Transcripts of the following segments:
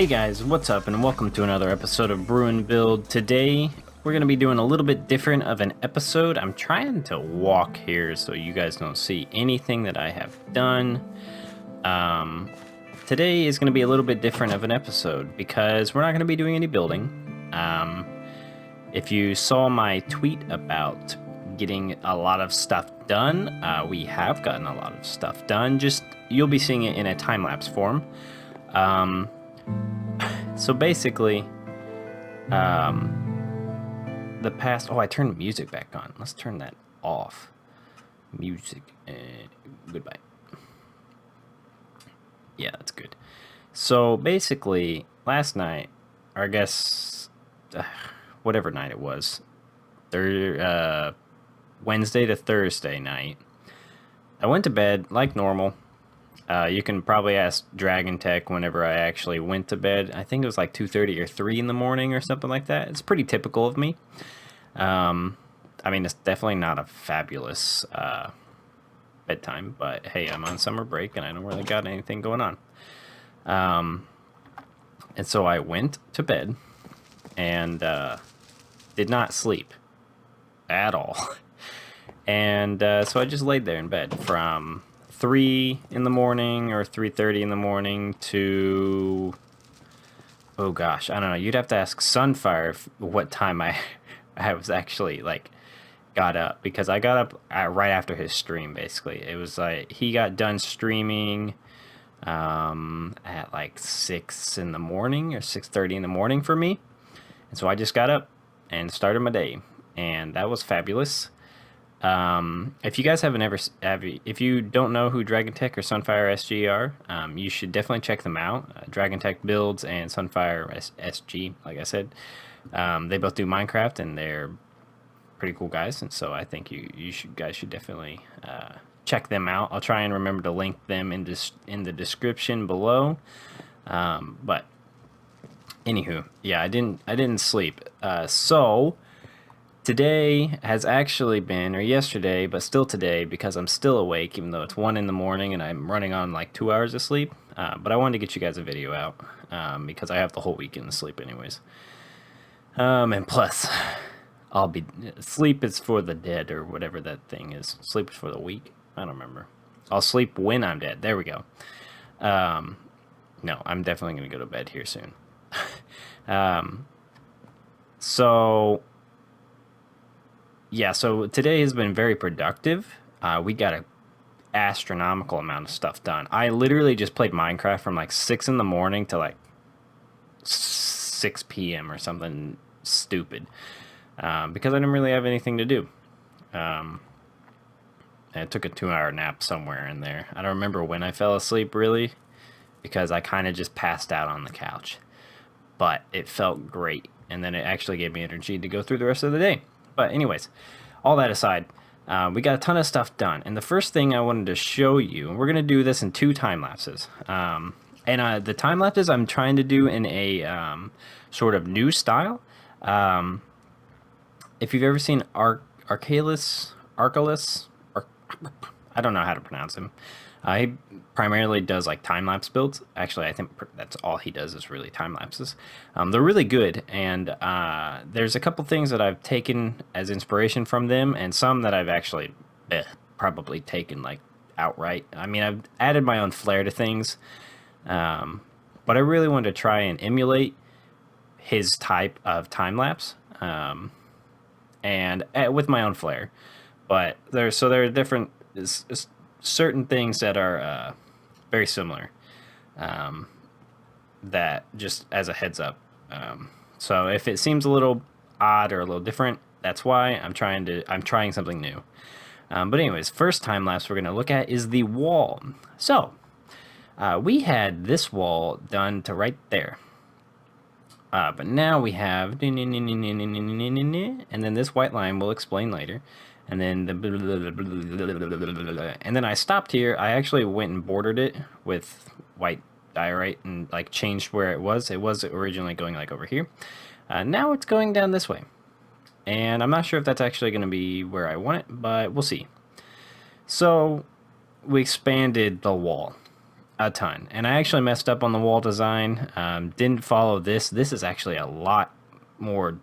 Hey guys, what's up and welcome to another episode of Brew and Build. Today we're going to be doing a little bit different of an episode. I'm trying to walk here so you guys don't see anything that I have done. Today is going to be a little bit different of an episode because we're not going to be doing any building. If you saw my tweet about getting a lot of stuff done, we have gotten a lot of stuff done. Just you'll be seeing it in a time-lapse form. So basically, the past... Oh, I turned the music back on. Let's turn that off. Music. Goodbye. Yeah, that's good. So basically, last night, or I guess, whatever night it was, Wednesday to Thursday night, I went to bed like normal. You can probably ask Dragon Tech whenever I actually went to bed. I think it was like 2:30 or 3 in the morning or something like that. It's pretty typical of me. I mean, it's definitely not a fabulous bedtime, but hey, I'm on summer break and I don't really got anything going on. And so I went to bed and did not sleep at all. And so I just laid there in bed from 3 in the morning or 3:30 in the morning to, oh gosh, I don't know. You'd have to ask Sunfire what time I was actually like got up, because I got up right after his stream. Basically, it was like he got done streaming at like 6 in the morning or 6:30 in the morning for me, and so I just got up and started my day, and that was fabulous. If you guys if you don't know who Dragon Tech or Sunfire SG are, you should definitely check them out. Dragon Tech builds and Sunfire SG, like I said, they both do Minecraft and they're pretty cool guys. And so I think guys should definitely check them out. I'll try and remember to link them in the description below. But anywho, yeah, I didn't sleep. So today has actually been, or yesterday, but still today, because I'm still awake, even though it's 1 in the morning and I'm running on like 2 hours of sleep. But I wanted to get you guys a video out because I have the whole weekend to sleep anyways. And plus, sleep is for the dead, or whatever that thing is. Sleep is for the weak. I don't remember. I'll sleep when I'm dead. There we go. No, I'm definitely going to go to bed here soon. Yeah, so today has been very productive. We got an astronomical amount of stuff done. I literally just played Minecraft from like 6 in the morning to like 6 p.m. or something stupid. Because I didn't really have anything to do. I took a 2-hour nap somewhere in there. I don't remember when I fell asleep really, because I kind of just passed out on the couch. But it felt great, and then it actually gave me energy to go through the rest of the day. But anyways, all that aside, we got a ton of stuff done. And the first thing I wanted to show you, and we're going to do this in 2 time lapses. The time lapses I'm trying to do in a sort of new style. If you've ever seen Arcalus, I don't know how to pronounce him. He primarily does like time-lapse builds. Actually, I think that's all he does is really time-lapses. They're really good, and there's a couple things that I've taken as inspiration from them, and some that I've actually probably taken like outright. I mean, I've added my own flair to things, but I really wanted to try and emulate his type of time-lapse, and with my own flair. But there are different... certain things that are very similar, that just as a heads up. So if it seems a little odd or a little different, that's why I'm trying something new. But anyways, first time lapse we're going to look at is the wall. So we had this wall done to right there. But now we have, and then this white line we'll explain later. And then and then I stopped here. I actually went and bordered it with white diorite and like changed where it was. It was originally going like over here. Now it's going down this way. And I'm not sure if that's actually going to be where I want it, but we'll see. So we expanded the wall. a ton. And I actually messed up on the wall design. Didn't follow this. This is actually a lot more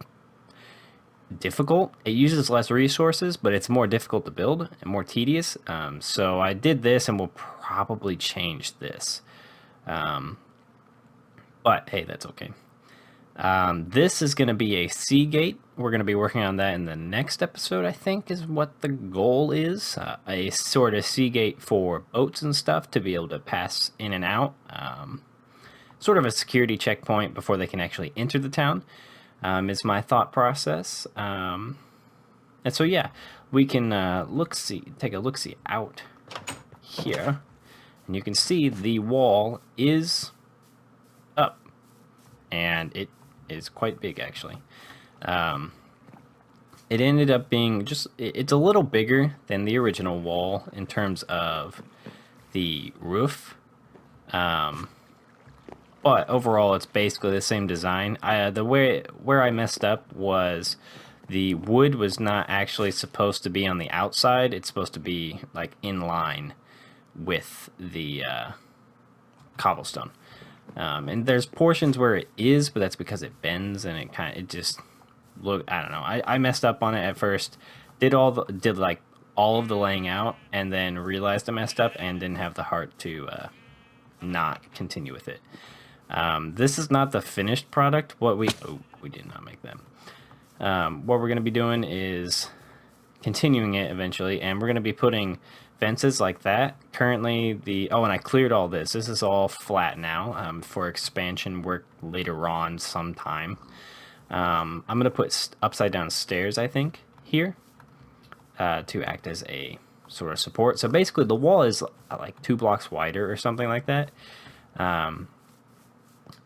difficult. It uses less resources, but it's more difficult to build and more tedious. So I did this, and we'll probably change this. But hey, that's okay. This is going to be a sea gate. We're going to be working on that in the next episode, I think, is what the goal is. A sort of sea gate for boats and stuff to be able to pass in and out. Sort of a security checkpoint before they can actually enter the town, is my thought process. And so, yeah, we can take a look-see out here. And you can see the wall is up. And it is quite big, actually. It ended up being it's a little bigger than the original wall in terms of the roof. But overall, it's basically the same design. Where I messed up was the wood was not actually supposed to be on the outside. It's supposed to be like in line with the cobblestone. And there's portions where it is, but that's because it bends and it just look. I don't know. I messed up on it at first. Did all of the laying out, and then realized I messed up and didn't have the heart to not continue with it. This is not the finished product. We did not make them. What we're going to be doing is continuing it eventually, and we're going to be putting fences like that. Currently, and I cleared all this. This is all flat now for expansion work later on sometime. I'm going to put upside down stairs, I think, here to act as a sort of support. So basically, the wall is like 2 blocks wider or something like that. And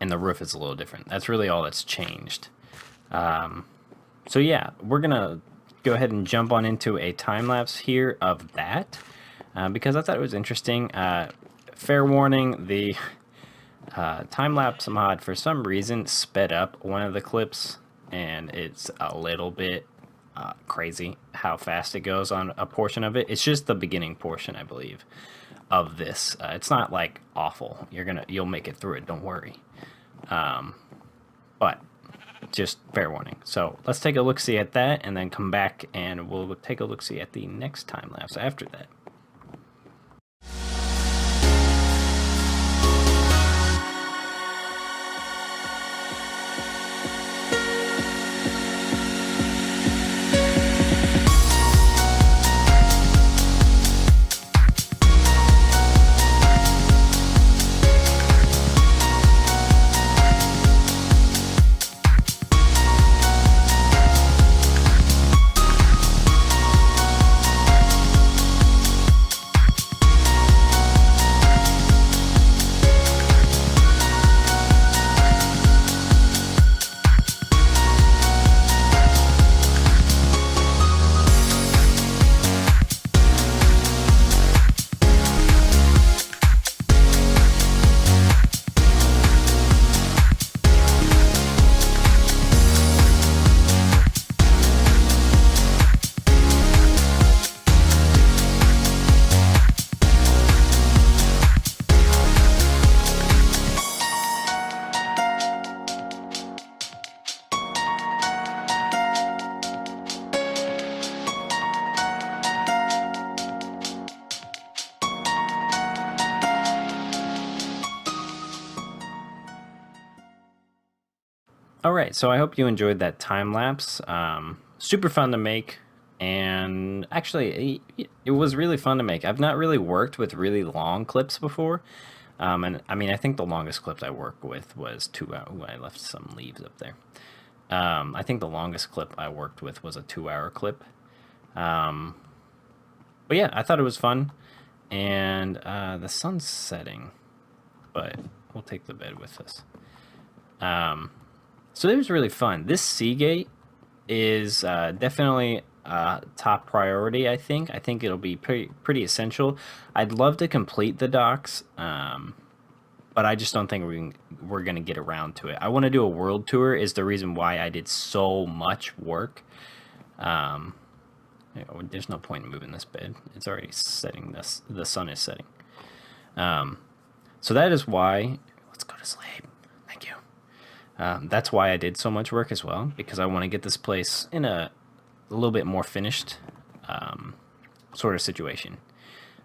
the roof is a little different. That's really all that's changed. So yeah, we're going to go ahead and jump on into a time lapse here of that. Because I thought it was interesting. Fair warning, the time-lapse mod, for some reason, sped up one of the clips, and it's a little bit crazy how fast it goes on a portion of it. It's just the beginning portion, I believe, of this. It's not, like, awful. You'll make it through it, don't worry. But just fair warning. So let's take a look-see at that, and then come back, and we'll take a look-see at the next time-lapse after that. Alright, so I hope you enjoyed that time lapse. Super fun to make, and actually, it was really fun to make. I've not really worked with really long clips before, and I mean, I think the longest clip I worked with was 2 hours. Ooh, I left some leaves up there. I think the longest clip I worked with was a 2-hour clip. But yeah, I thought it was fun, and the sun's setting, but we'll take the bed with us. So it was really fun. This Seagate is definitely top priority, I think. I think it'll be pretty essential. I'd love to complete the docks, but I just don't think we're going to get around to it. I want to do a world tour is the reason why I did so much work. There's no point in moving this bed. It's already setting. The sun is setting. So So that is why, let's go to sleep. Thank you. That's why I did so much work as well, because I want to get this place in a little bit more finished sort of situation.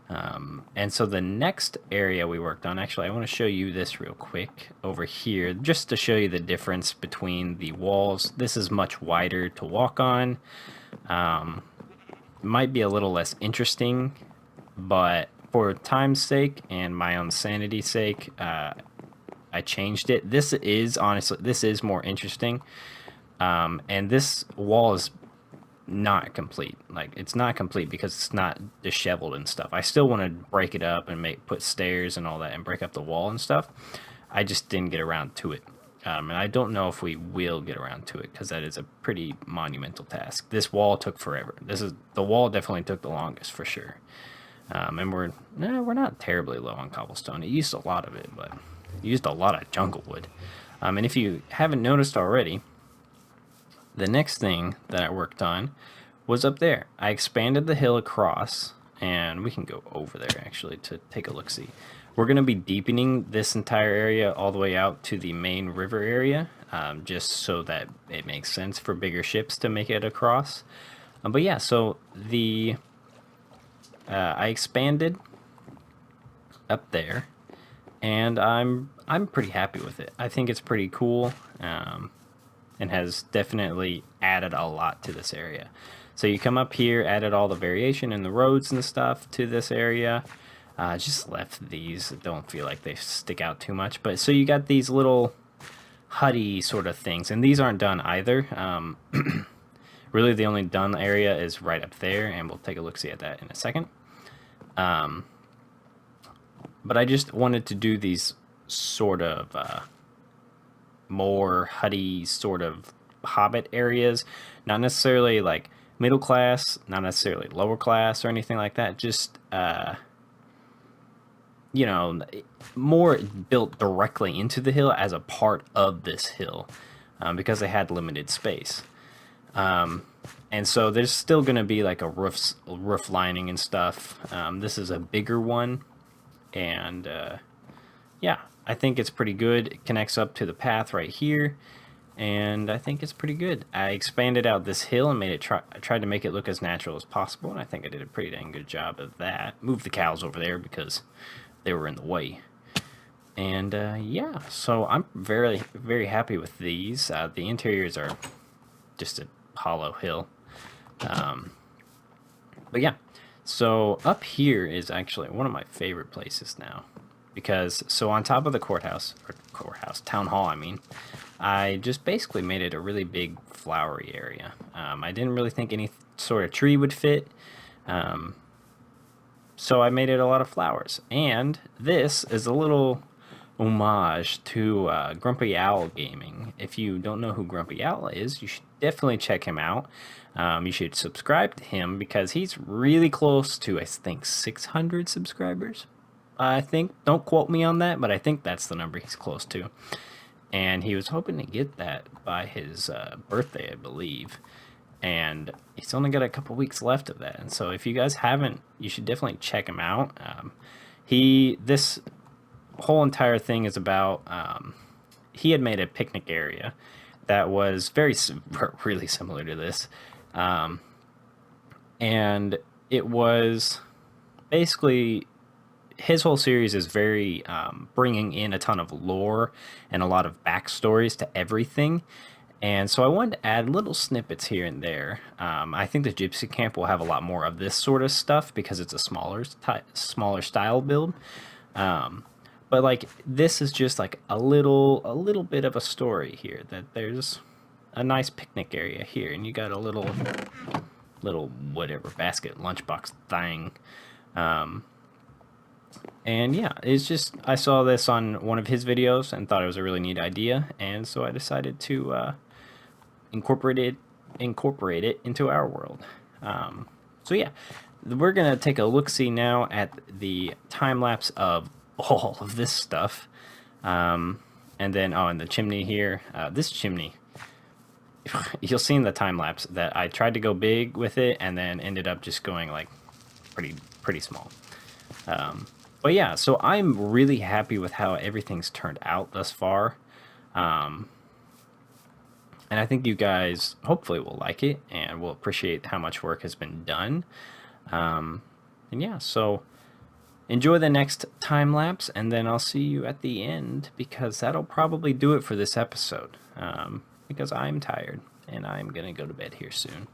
And so the next area we worked on, actually, I want to show you this real quick over here, just to show you the difference between the walls. This is much wider to walk on. Might be a little less interesting, but for time's sake and my own sanity's sake, I changed it. This is, honestly, this is more interesting. And this wall is not complete. Like, it's not complete because it's not disheveled and stuff. I still want to break it up and put stairs and all that and break up the wall and stuff. I just didn't get around to it. And I don't know if we will get around to it because that is a pretty monumental task. This wall took forever. The wall definitely took the longest for sure. And we're not terribly low on cobblestone. It used a lot of it, but it used a lot of jungle wood. And if you haven't noticed already, the next thing that I worked on was up there. I expanded the hill across, and we can go over there actually to take a look-see. We're going to be deepening this entire area all the way out to the main river area, just so that it makes sense for bigger ships to make it across. But yeah, so I expanded up there, and I'm pretty happy with it. I think it's pretty cool, and has definitely added a lot to this area. So you come up here, added all the variation in the roads and stuff to this area. Just left these. Don't feel like they stick out too much. But so you got these little hutty sort of things, and these aren't done either. Really, the only done area is right up there, and we'll take a look-see at that in a second. But I just wanted to do these sort of more hutty sort of hobbit areas, not necessarily like middle class, not necessarily lower class or anything like that, just you know, more built directly into the hill as a part of this hill, because they had limited space. And so there's still going to be like a roof lining and stuff. This is a bigger one, and yeah, I think it's pretty good. It connects up to the path right here, and I think it's pretty good. I expanded out this hill and made it I tried to make it look as natural as possible, and I think I did a pretty dang good job of that. Moved the cows over there because they were in the way. And yeah, so I'm very, very happy with these. The interiors are just a hollow hill. But yeah, so up here is actually one of my favorite places now. Because, so on top of the town hall, I mean, I just basically made it a really big flowery area. I didn't really think any sort of tree would fit. So I made it a lot of flowers. And this is a little homage to Grumpy Owl Gaming. If you don't know who Grumpy Owl is, you should definitely check him out. You should subscribe to him because he's really close to, I think, 600 subscribers. I think, don't quote me on that, but I think that's the number he's close to. And he was hoping to get that by his birthday, I believe. And he's only got a couple weeks left of that. And so if you guys haven't, you should definitely check him out. This whole entire thing is about, he had made a picnic area that was really similar to this. And it was basically, his whole series is very bringing in a ton of lore and a lot of backstories to everything. And so I wanted to add little snippets here and there. I think the Gypsy Camp will have a lot more of this sort of stuff because it's a smaller style build. But like this is just like a little bit of a story here, that there's a nice picnic area here, and you got a little whatever basket lunchbox thing. And yeah, it's just, I saw this on one of his videos and thought it was a really neat idea, and so I decided to incorporate it into our world. So yeah, we're gonna take a look-see now at the time lapse of all of this stuff, and then and the chimney here. This chimney, you'll see in the time lapse that I tried to go big with it and then ended up just going like pretty small. But yeah, so I'm really happy with how everything's turned out thus far. Um, and I think you guys hopefully will like it and will appreciate how much work has been done. Um, and yeah, so enjoy the next time lapse, and then I'll see you at the end because that'll probably do it for this episode. Because I'm tired and I'm gonna go to bed here soon.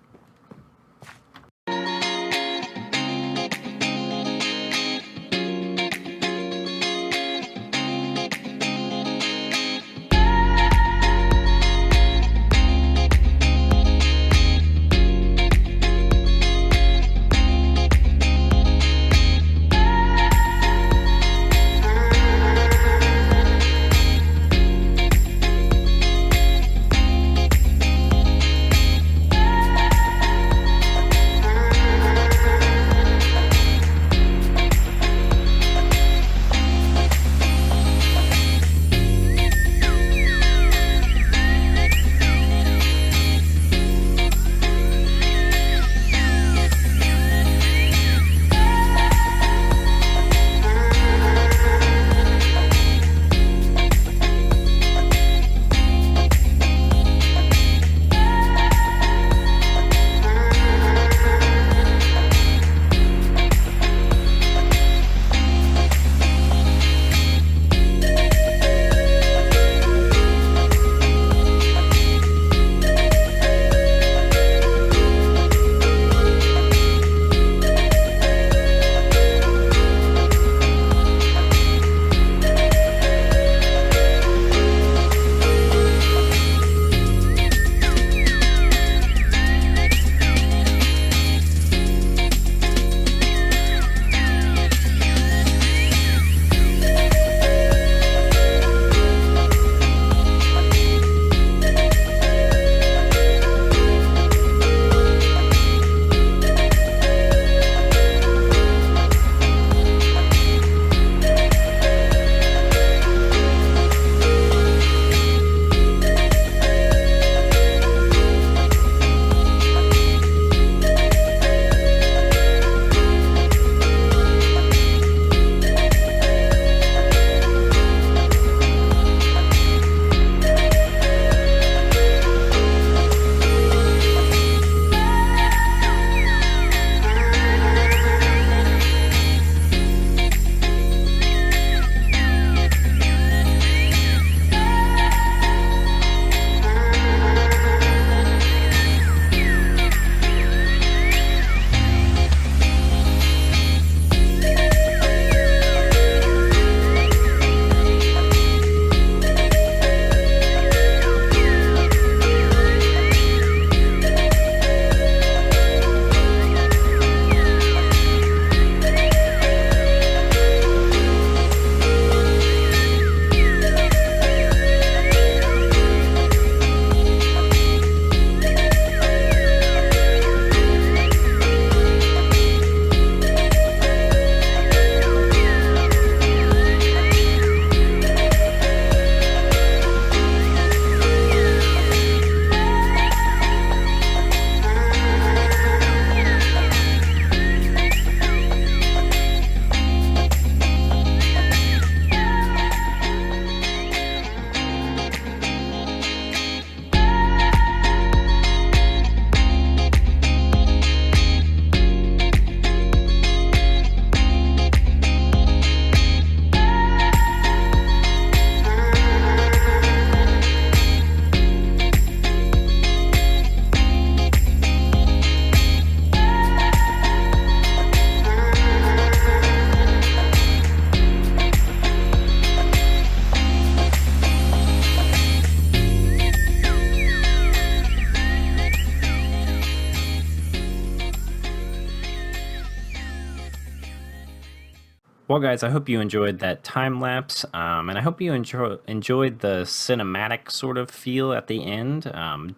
Well, guys, I hope you enjoyed that time lapse, and I hope you enjoyed the cinematic sort of feel at the end.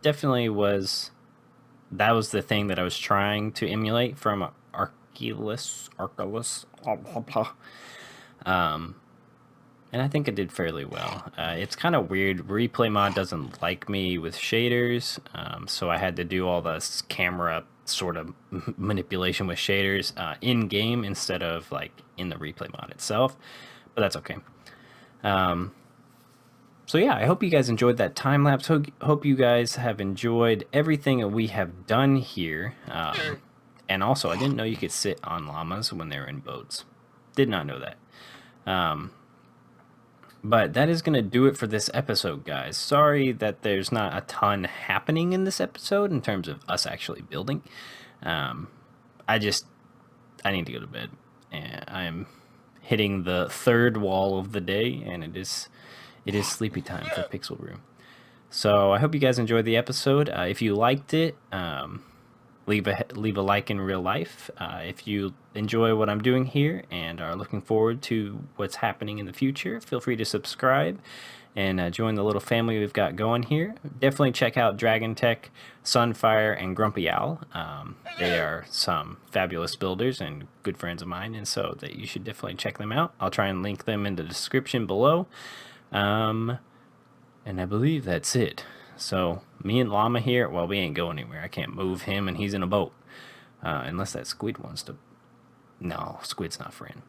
Definitely was that was the thing that I was trying to emulate from Arculus. Um, and I think I did fairly well. It's kind of weird. Replay mod doesn't like me with shaders, so I had to do all this camera sort of manipulation with shaders in game instead of like in the replay mod itself. But that's okay. So yeah, I hope you guys enjoyed that time lapse. Hope you guys have enjoyed everything that we have done here. And also, I didn't know you could sit on llamas when they're in boats. Did not know that. But that is going to do it for this episode, guys. Sorry that there's not a ton happening in this episode in terms of us actually building. I need to go to bed. And I'm hitting the third wall of the day, and it is sleepy time for Pixel Brew. So I hope you guys enjoyed the episode. If you liked it, leave a like in real life. If you enjoy what I'm doing here and are looking forward to what's happening in the future, feel free to subscribe and join the little family we've got going here. Definitely check out Dragon Tech, Sunfire, and Grumpy Owl. They are some fabulous builders and good friends of mine, and so that you should definitely check them out. I'll try and link them in the description below. And I believe that's it. So me and Llama here, well, we ain't going anywhere. I can't move him, and he's in a boat. Unless that squid wants to. No, squid's not friend.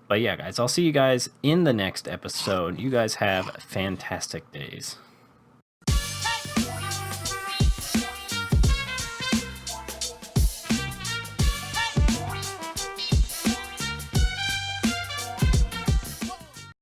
But yeah, guys, I'll see you guys in the next episode. You guys have fantastic days.